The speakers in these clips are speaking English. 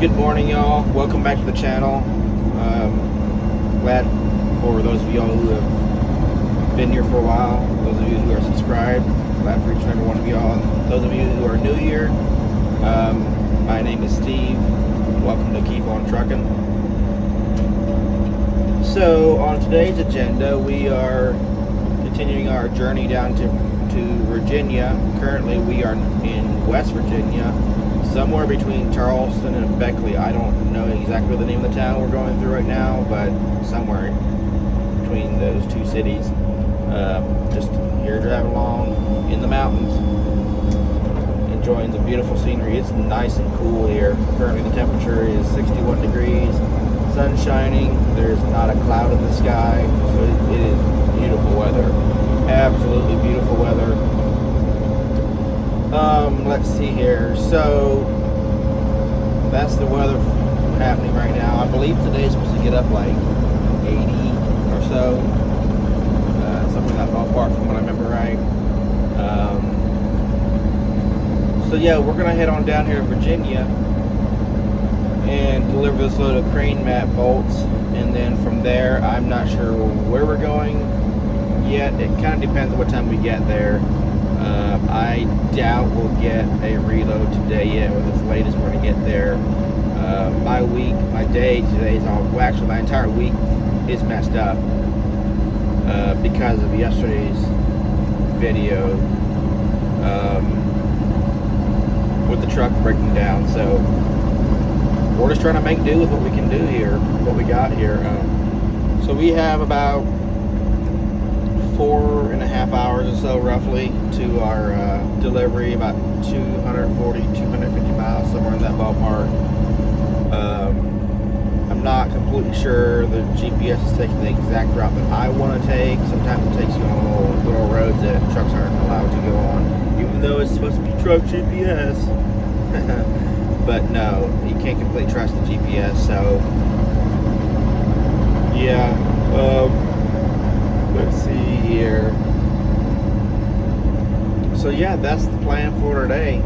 Good morning, y'all. Welcome back to the channel. Glad for those of y'all who have been here for a while, those of you who are subscribed, glad for each and every one of y'all. Those of you who are new here, my name is Steve. Welcome to Keep On Trucking. So on today's agenda, we are continuing our journey down to Virginia. Currently we are in West Virginia, somewhere between Charleston and Beckley. I don't know exactly the name of the town we're going through right now, but somewhere between those two cities. Just here driving along in the mountains, enjoying the beautiful scenery. It's nice and cool here. Currently the temperature is 61 degrees, sun shining, there's not a cloud in the sky, so it is beautiful weather. Absolutely beautiful weather. Let's see here. So that's the weather happening right now. I believe today's supposed to get up like 80 or so, something in that ballpark from what I remember right. So yeah, we're gonna head on down here to Virginia and deliver this load of crane mat bolts, and then from there I'm not sure where we're going yet. It kind of depends on what time we get there. I doubt we'll get a reload today yet, or as late as we're going to get there. My day today is all, well, actually my entire week is messed up because of yesterday's video with the truck breaking down. So we're just trying to make do with what we can do here, what we got here. So we have about 4.5 hours or so roughly to our delivery, about 240, 250 miles, somewhere in that ballpark. I'm not completely sure the GPS is taking the exact route that I want to take. Sometimes it takes you on little roads that trucks aren't allowed to go on, even though it's supposed to be truck GPS. But no, you can't completely trust the GPS, so yeah. Let's see here. So yeah, that's the plan for today.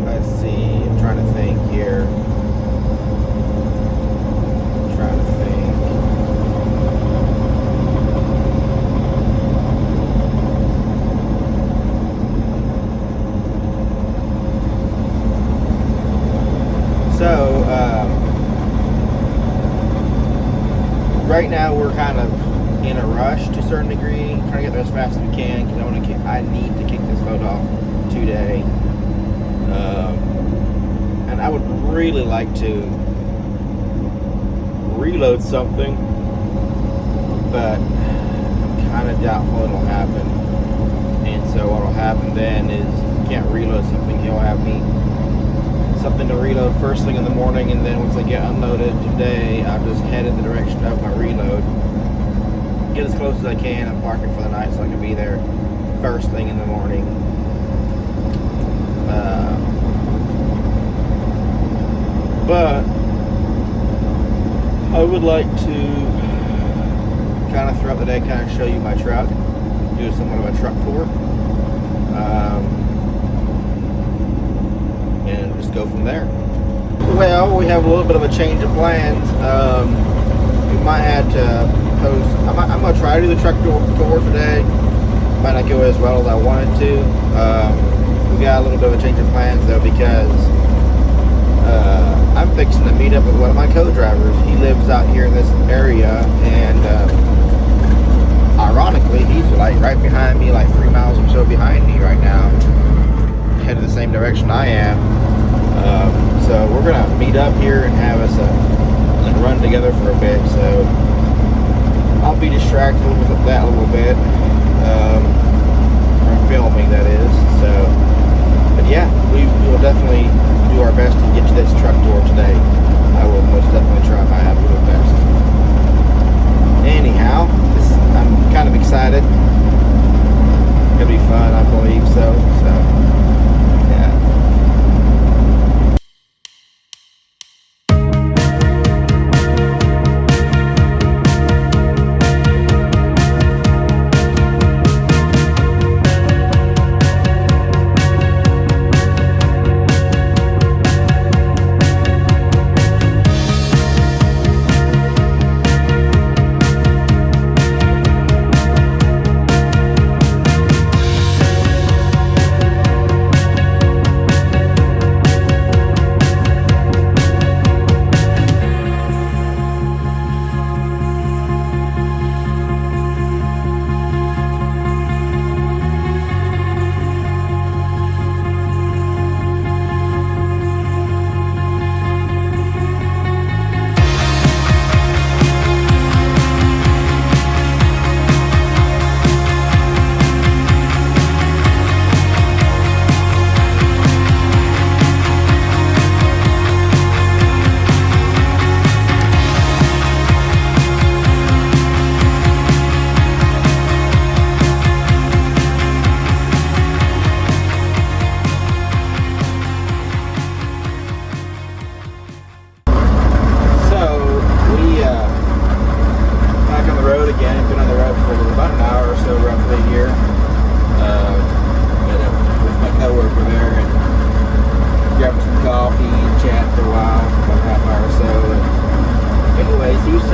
Let's see. I'm trying to think here. So, right now we're kind of in a rush to a certain degree, trying to get there as fast as we can, because I need to kick this load off today. And I would really like to reload something, but I'm kind of doubtful it'll happen. And so what will happen then is, if you can't reload something, he'll have me something to reload first thing in the morning, and then once I get unloaded today, I'll just head in the direction of my reload, get as close as I can. I'm parking for the night so I can be there first thing in the morning. But I would like to kind of throughout the day kind of show you my truck, do somewhat of a truck tour, and just go from there. Well, we have a little bit of a change of plans. We might have to post. I'm going to try to do the truck tour today. Might not go as well as I wanted to. We got a little bit of a change of plans though, because I'm fixing to meet up with one of my co-drivers. He lives out here in this area, and ironically, he's like right behind me, like 3 miles or so behind me right now, headed the same direction I am. So we're gonna meet up here and have us like run together for a bit. So I'll be distracted with that a little bit from filming, that is. So, but yeah, we will definitely do our best to get to this truck tour today. I will most definitely try my absolute best. Anyhow, I'm kind of excited. It'll be fun, I believe so. Yeah.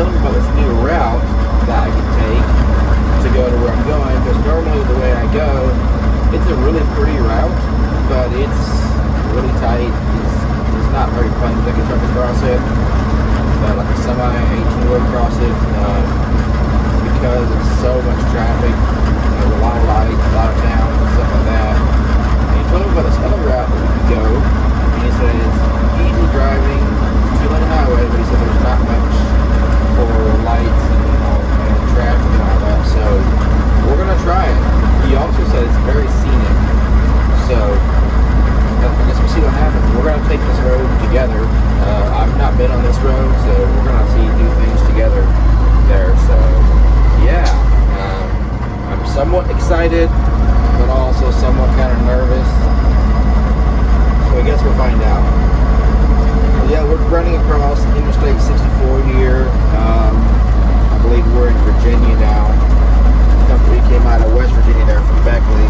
tell them about this new route that I can take to go to where I'm going, because normally the way I go, it's a really pretty route, but it's really tight. It's not very fun to take a truck across it, like a semi 18-wheel across it, because it's so much traffic. There's a lot of lights, a lot of towns and stuff like that. And he told me about this other route that we could go, and he said it's easy driving, it's 2-lane highway, but he said there's not much for lights and traffic and all that, so we're gonna try it. He also said it's very scenic, so I guess we'll see what happens. We're gonna take this road together. I've not been on this road, so we're gonna do things together there. So yeah, I'm somewhat excited, but also somewhat kind of nervous. So I guess we'll find out. Yeah, we're running across Interstate 64 here. I believe we're in Virginia now. The company came out of West Virginia there from Beckley,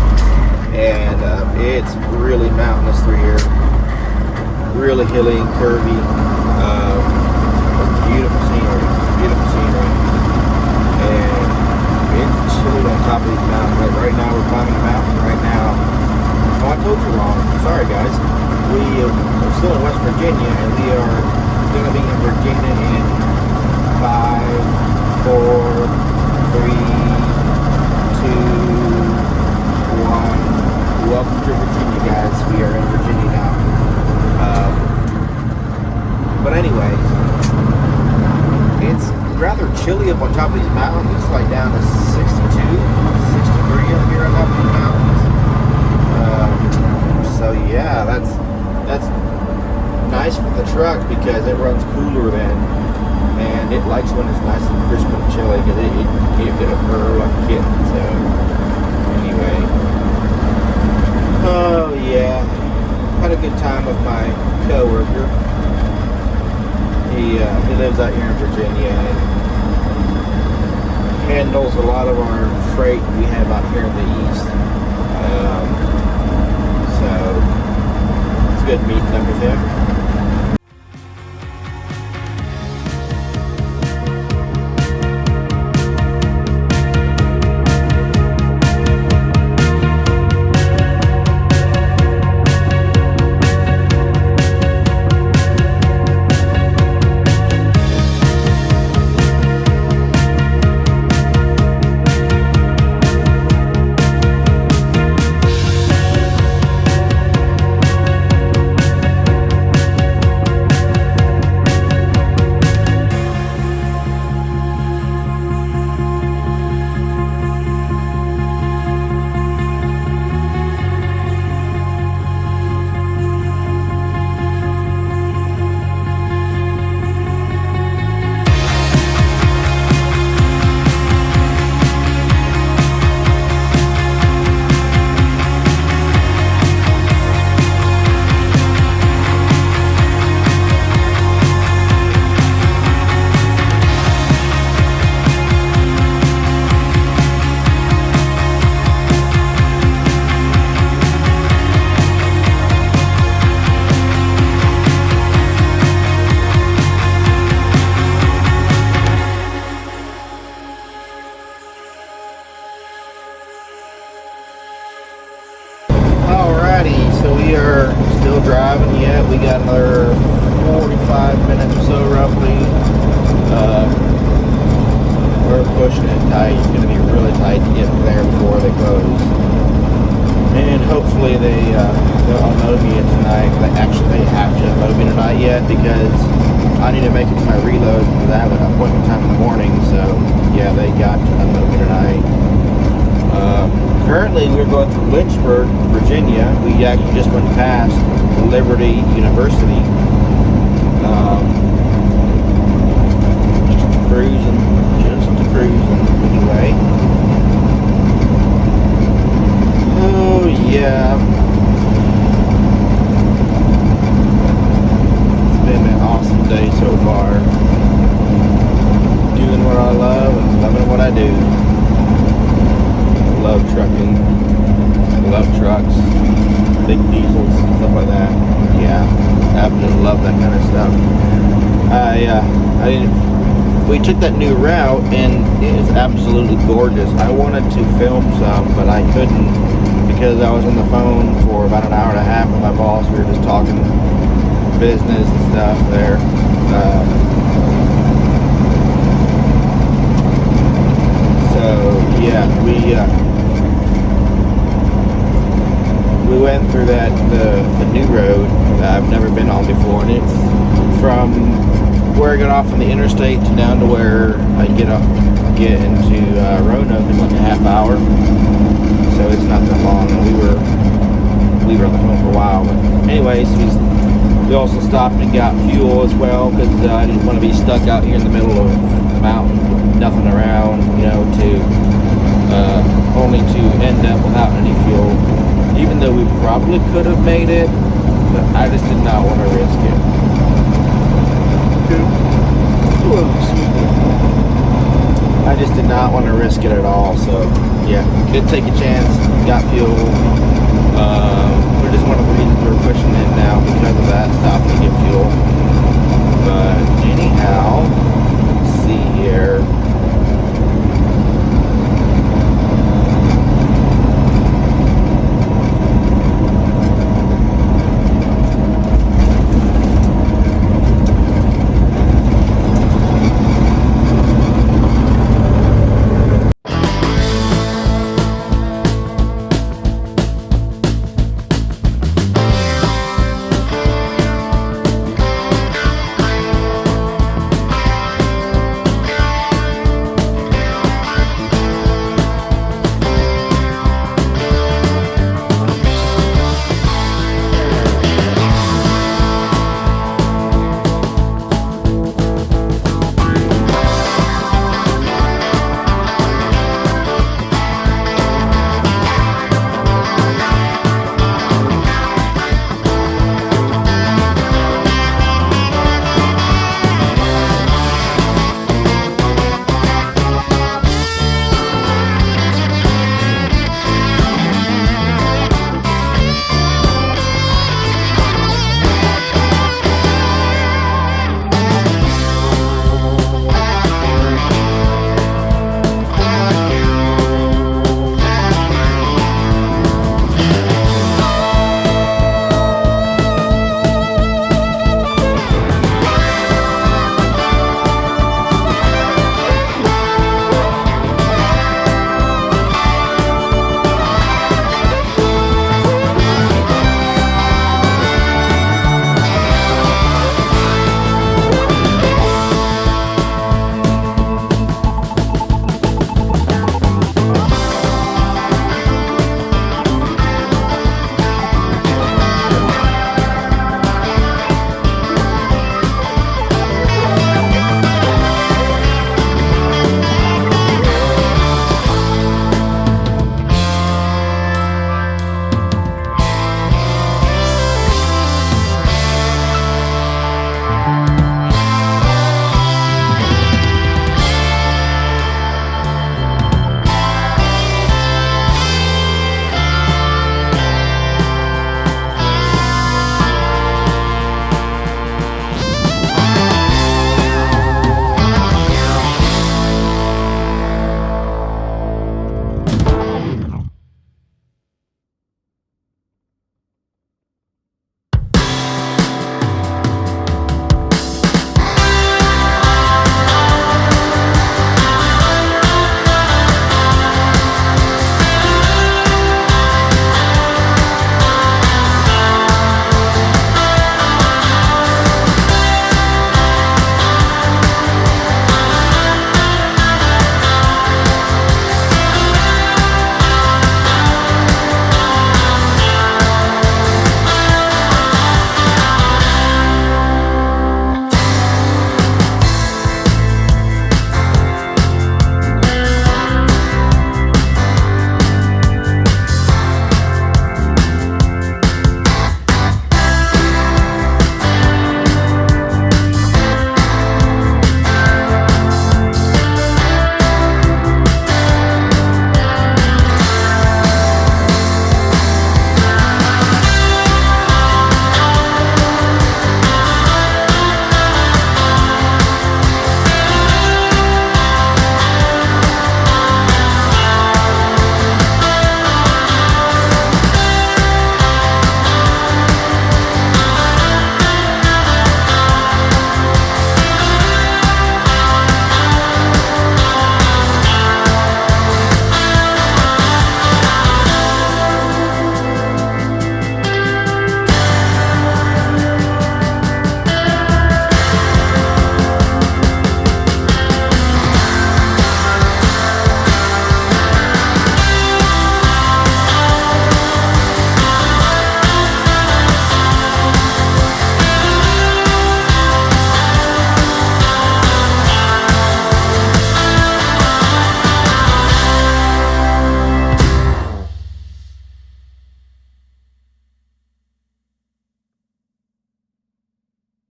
and it's really mountainous through here, really hilly and curvy. Beautiful scenery, and it's chilly on top of these mountains. Like right now, we're climbing a mountain right now. Oh, I told you wrong. Sorry, guys. We're still in West Virginia, and we are going to be in Virginia in 5, 4, 3, 2, 1. Welcome to Virginia, guys. We are in Virginia now. But anyways, it's rather chilly up on top of these mountains. It's like down to 62, 63 up here on top of these mountains. So yeah, that's nice for the truck because it runs cooler then, and it likes when it's nice and crisp and chilly because it'll purr like a kitten. So anyway, oh yeah, had a good time with my coworker. He lives out here in Virginia and handles a lot of our freight we have out here in the east. So it's good meeting up with him. Driving yet. We got another 45 minutes or so roughly. We're pushing it tight. It's going to be really tight to get there before they close. And hopefully they'll unload me tonight. They have to unload me tonight yet because I need to make it to my reload because I have an appointment time in the morning. So yeah, they got to unload me tonight. Currently, we're going through Lynchburg, Virginia. We actually just went past Liberty University. Just cruising anyway. Oh yeah. It's been an awesome day so far. Doing what I love and loving what I do. Love trucking, love trucks, big diesels, stuff like that. Yeah, I absolutely love that kind of stuff. I didn't we took that new route, and it is absolutely gorgeous. I wanted to film some, but I couldn't because I was on the phone for about an hour and a half with my boss. We were just talking business and stuff there. So yeah, we went through the new road that I've never been on before, and it's from where I got off on the interstate to down to where I get into Roanoke in like a half hour. So it's not that long, and we were on the phone for a while. But anyways, we also stopped and got fuel as well, because I didn't want to be stuck out here in the middle of the mountains with nothing around, to only to end up without any fuel. Even though we probably could have made it, but I just did not want to risk it. I just did not want to risk it at all. So yeah, did take a chance, got fuel. We're just one of the reasons we're pushing in now, because of that, stopping to get fuel. But anyhow, let's see here.